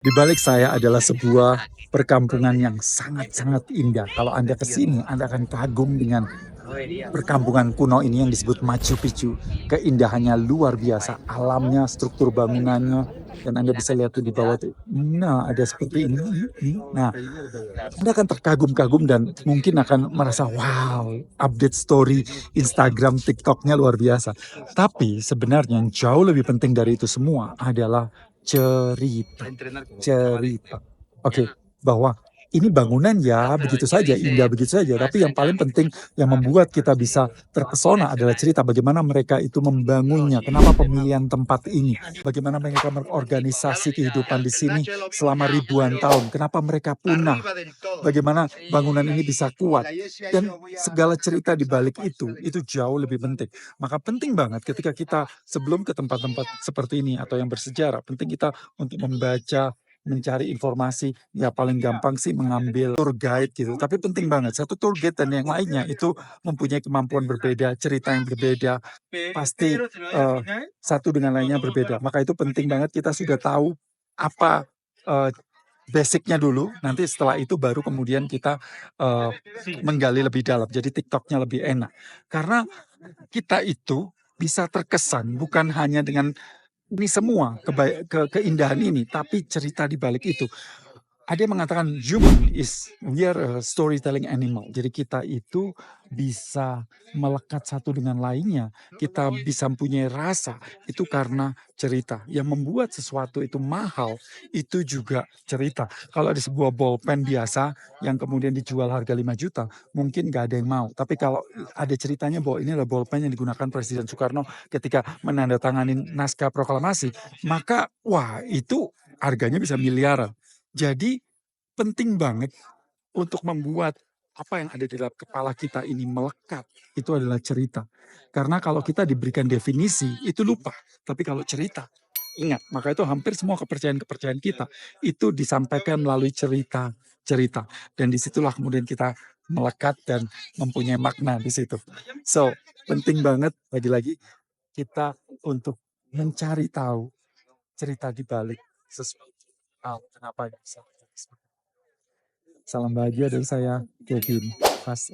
Di balik saya adalah sebuah perkampungan yang sangat-sangat indah. Kalau Anda ke sini, Anda akan kagum dengan perkampungan kuno ini yang disebut Machu Picchu. Keindahannya luar biasa, alamnya, struktur bangunannya, dan Anda bisa lihat tuh di bawah tuh. Nah, ada seperti ini. Nah, Anda akan terkagum-kagum dan mungkin akan merasa, wow, update story Instagram, TikToknya luar biasa. Tapi sebenarnya yang jauh lebih penting dari itu semua adalah cerita. Cerita. Oke, bahwa ini bangunan ya begitu saja, indah begitu saja, tapi yang paling penting yang membuat kita bisa terpesona adalah cerita bagaimana mereka itu membangunnya, kenapa pemilihan tempat ini, bagaimana mereka mengorganisasi kehidupan di sini selama ribuan tahun, kenapa mereka punah, bagaimana bangunan ini bisa kuat, dan segala cerita di balik itu jauh lebih penting. Maka penting banget ketika kita sebelum ke tempat-tempat seperti ini atau yang bersejarah, penting kita untuk membaca, mencari informasi, ya paling gampang sih mengambil tour guide gitu. Tapi penting banget, satu tour guide dan yang lainnya itu mempunyai kemampuan berbeda, cerita yang berbeda, pasti satu dengan lainnya berbeda. Maka itu penting banget kita sudah tahu apa eh, basicnya dulu, nanti setelah itu baru kemudian kita eh, menggali lebih dalam. Jadi TikToknya lebih enak. Karena kita itu bisa terkesan bukan hanya dengan ini semua keindahan ini, tapi cerita di balik itu. Ada yang mengatakan human is we are a storytelling animal. Jadi kita itu bisa melekat satu dengan lainnya. Kita bisa mempunyai rasa itu karena cerita. Yang membuat sesuatu itu mahal itu juga cerita. Kalau ada sebuah bolpen biasa yang kemudian dijual harga 5 juta, mungkin nggak ada yang mau. Tapi kalau ada ceritanya bahwa ini adalah bolpen yang digunakan Presiden Soekarno ketika menandatangani naskah proklamasi, maka wah itu harganya bisa miliaran. Jadi penting banget untuk membuat apa yang ada di dalam kepala kita ini melekat, itu adalah cerita. Karena kalau kita diberikan definisi, itu lupa. Tapi kalau cerita, ingat. Maka itu hampir semua kepercayaan-kepercayaan kita, itu disampaikan melalui cerita. Dan disitulah kemudian kita melekat dan mempunyai makna di situ. So, penting banget lagi-lagi kita untuk mencari tahu cerita di balik sesuatu. Kenapa bisa. Salam bahagia dari saya, Kevin. Fast.